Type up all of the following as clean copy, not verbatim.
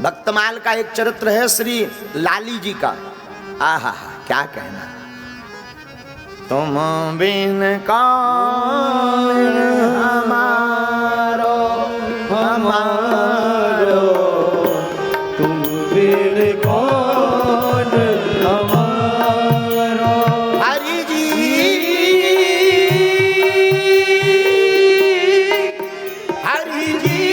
भक्तमाल का एक चरित्र है श्री लाली जी का। आहा हा, क्या कहना। तुम बिन कौन हमारो हमारो, तुम बिन कौन हमारो। हरि जी हरि जी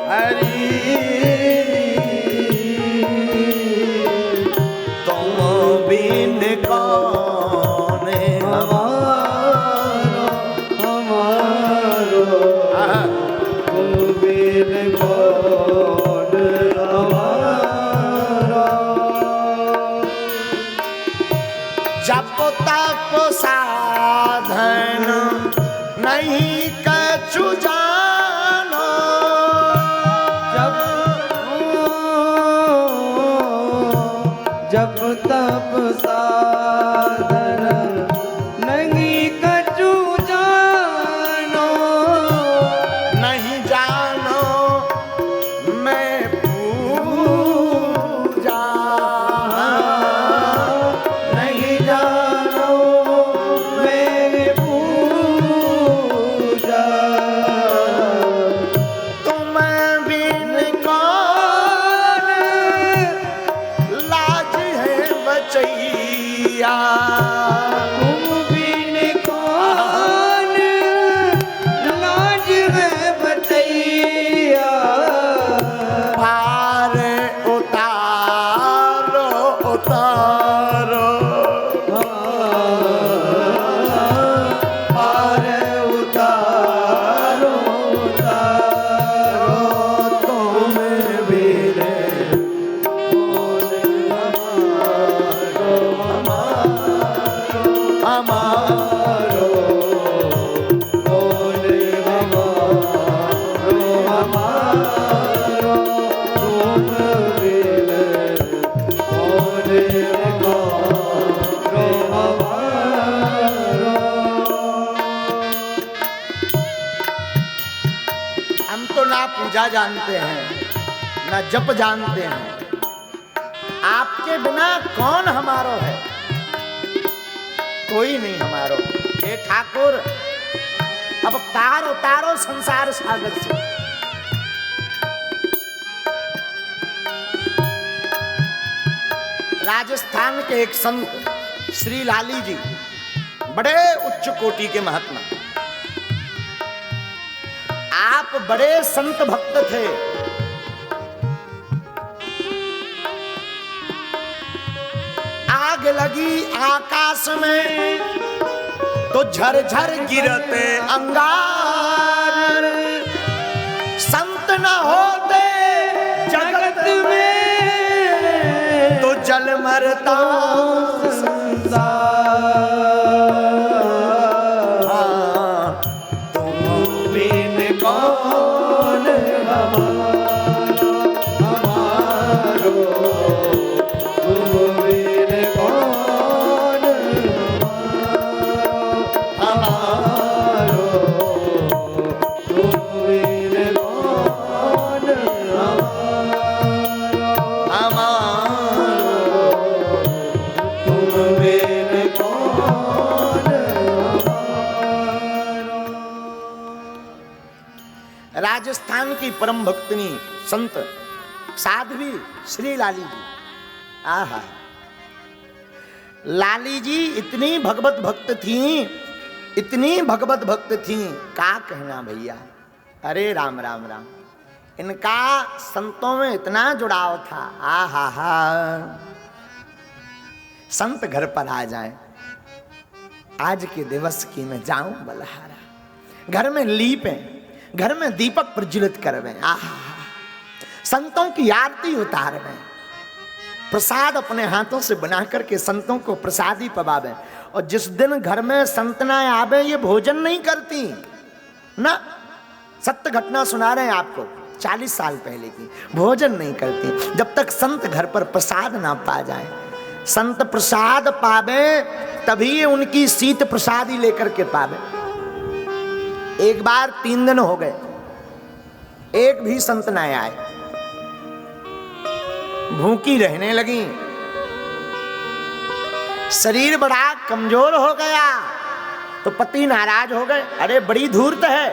हरि, तुम बिन कौन हमारो हमारो, आहा। तुम बिन कौन हमारो। जप तप साधन नहीं कछु जानो, जब तप साधन नहीं कछु जानो। नहीं जानो मैं पूजा, नहीं जानो मैं पूजा। तुम बिन कौन लाज है बचैया, तुम बिन कौन लाज है बचैया। पार उतारो उतारो, पार उतारो उतारो, तुम बिन कौन हमारो हमारो, कौन हमारो हमारो, तुम बिन कौन हमारो हमारो। हम तो ना पूजा जानते हैं ना जप जानते हैं, आपके बिना कौन हमारो है, कोई नहीं हमारो। हे ठाकुर अब पार उतारो संसार सागर से। राजस्थान के एक संत श्री लाली जी, बड़े उच्च कोटि के महात्मा, आप बड़े संत भक्त थे। आग लगी आकाश में तो झरझर गिरते अंगार, संत न होते जगत में तो जल मरता संसार। हाँ, तुम बिन कौन हमारो, तुम बिन कौन हमारो, तुम बिन कौन हमारो, तुम बिन कौन हमारो। राजस्थान की परम भक्तनी संत साध्वी श्री लाली जी। आहा, लाली जी इतनी भगवत भक्त थी, इतनी भगवत भक्त थी, क्या कहना भैया। अरे राम राम राम, इनका संतों में इतना जुड़ाव था। आहा हा, संत घर पर आ जाए, आज के दिवस की मैं जाऊं बलहारा, घर में लीपें, घर में दीपक प्रज्वलित करवें। आहा, संतों की आरती उतारवें, प्रसाद अपने हाथों से बना करके संतों को प्रसादी पवावें। और जिस दिन घर में संत ना आवे, ये भोजन नहीं करती ना। सत्य घटना सुना रहे हैं आपको, 40 साल पहले की। भोजन नहीं करती जब तक संत घर पर प्रसाद ना पा जाए। संत प्रसाद पावे तभी ये उनकी शीत प्रसादी लेकर के पावे। एक बार 3 दिन हो गए, एक भी संत न आए। भूखी रहने लगी, शरीर बड़ा कमजोर हो गया। तो पति नाराज हो गए, अरे बड़ी धूर्त है,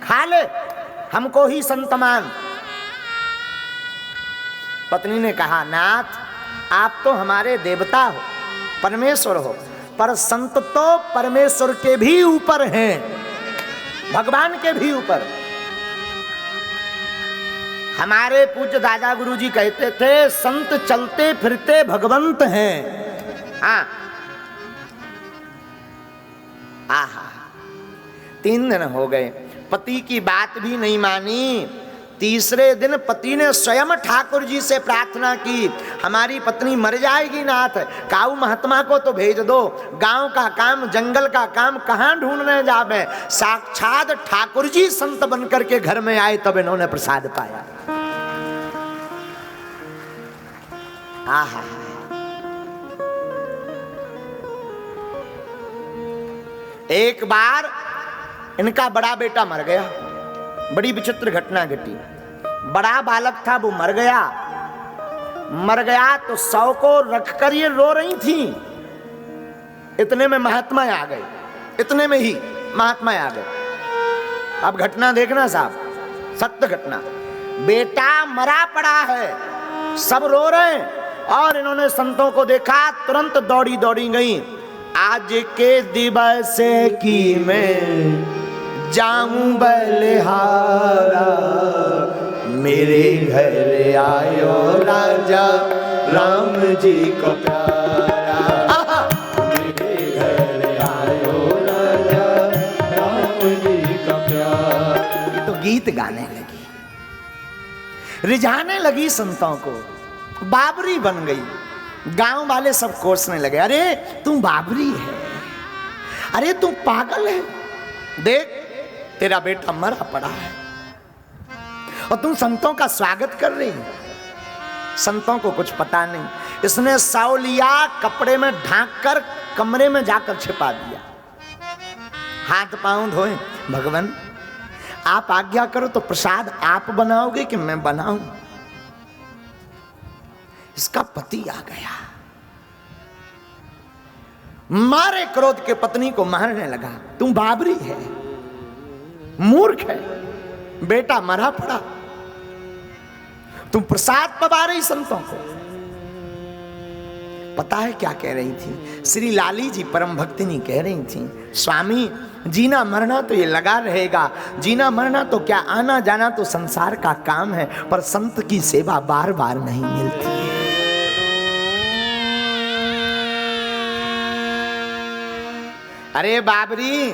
खा ले, हमको ही संत मान। पत्नी ने कहा, नाथ आप तो हमारे देवता हो, परमेश्वर हो, पर संत तो परमेश्वर के भी ऊपर हैं, भगवान के भी ऊपर। हमारे पूज्य दादा गुरुजी कहते थे, संत चलते फिरते भगवंत हैं। हाँ, आहा, 3 दिन हो गए, पति की बात भी नहीं मानी। तीसरे दिन पति ने स्वयं ठाकुर जी से प्रार्थना की, हमारी पत्नी मर जाएगी नाथ, काऊ महात्मा को तो भेज दो, गांव का काम जंगल का काम कहां ढूंढने जावे। साक्षात ठाकुर जी संत बनकर के घर में आए, तब इन्होंने प्रसाद पाया। आहा, एक बार इनका बड़ा बेटा मर गया, बड़ी विचित्र घटना घटी। बड़ा बालक था, वो मर गया। मर गया तो 100 को रखकर ये रो रही थी। इतने में महात्मा आ गए, इतने में ही महात्मा आ गए। अब घटना देखना साहब, सत्य घटना। बेटा मरा पड़ा है, सब रो रहे हैं, और इन्होंने संतों को देखा, तुरंत दौड़ी दौड़ी गई। आज के दिवस की मैं जाऊं बलिहारा, मेरे घर आयो राजा राम जी को प्यारा। मेरे घर आयो राजा राम जी का प्यारा। तो गीत गाने लगी, रिझाने लगी संतों को, बाबरी बन गई। गांव वाले सब कोसने लगे, अरे तू बाबरी है, अरे तू पागल है, देख तेरा बेटा मरा पड़ा है और तू संतों का स्वागत कर रही है। संतों को कुछ पता नहीं, इसने सौ लिया, कपड़े में ढांक कर कमरे में जाकर छिपा दिया। हाथ पांव धोए, भगवान आप आज्ञा करो तो प्रसाद आप बनाओगे कि मैं बनाऊं। इसका पति आ गया, मारे क्रोध के पत्नी को मारने लगा। तू बाबरी है, मूर्ख है, बेटा मरा पड़ा, तुम प्रसाद पवा रही संतों को। पता है क्या कह रही थी? श्री लाली जी परम भक्तिनी कह रही थी, स्वामी जीना मरना तो ये लगा रहेगा, जीना मरना तो क्या, आना जाना तो संसार का काम है, पर संत की सेवा बार बार नहीं मिलती है। अरे बाबरी,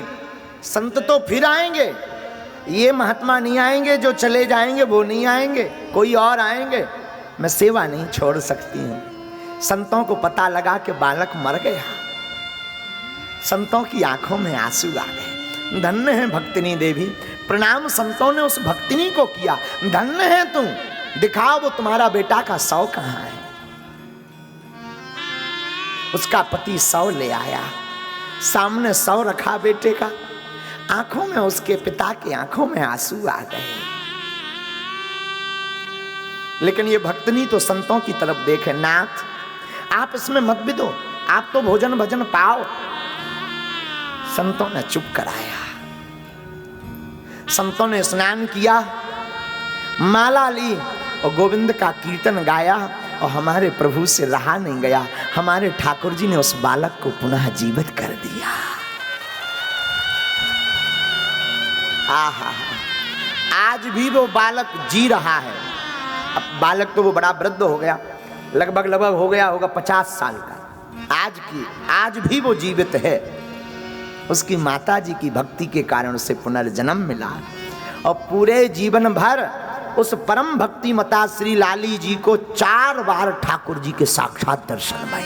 संत तो फिर आएंगे, ये महात्मा नहीं आएंगे, जो चले जाएंगे वो नहीं आएंगे, कोई और आएंगे, मैं सेवा नहीं छोड़ सकती हूँ। संतों को पता लगा कि बालक मर गया, संतों की आंखों में आंसू आ गए। धन्य है भक्तिनी देवी, प्रणाम संतों ने उस भक्तिनी को किया। धन्य है तुम, दिखाओ वो तुम्हारा बेटा का 100 कहाँ है। उसका पति 100 ले आया, सामने 100 रखा बेटे का, आंखों में, उसके पिता की आंखों में आंसू आ गए। लेकिन ये भक्तनी तो संतों की तरफ देखे, नाथ आप इसमें मत भी दो, आप तो भोजन भजन पाओ। संतों ने चुप कराया, संतों ने स्नान किया, माला ली और गोविंद का कीर्तन गाया, और हमारे प्रभु से रहा नहीं गया। हमारे ठाकुर जी ने उस बालक को पुनः जीवित कर दिया। आहा, आज भी वो बालक जी रहा है। अब बालक तो वो बड़ा वृद्ध हो गया, लगभग हो गया होगा 50 साल का। आज भी वो जीवित है। उसकी माता जी की भक्ति के कारण उसे पुनर्जन्म मिला, और पूरे जीवन भर उस परम भक्ति मता श्री लाली जी को 4 बार ठाकुर जी के साक्षात दर्शन भये।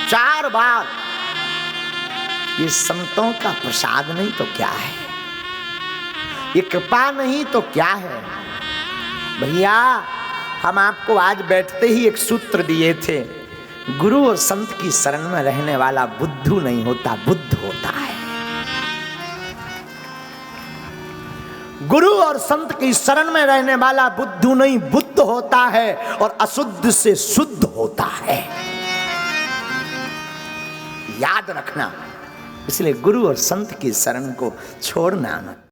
4 बार। ये संतों का प्रसाद नहीं तो क्या है, ये कृपा नहीं तो क्या है। भैया हम आपको आज बैठते ही एक सूत्र दिए थे, गुरु और संत की शरण में रहने वाला बुद्धू नहीं होता, बुद्ध होता है। गुरु और संत की शरण में रहने वाला बुद्धू नहीं बुद्ध होता है और अशुद्ध से शुद्ध होता है, याद रखना। इसलिए गुरु और संत की शरण को छोड़ना मत।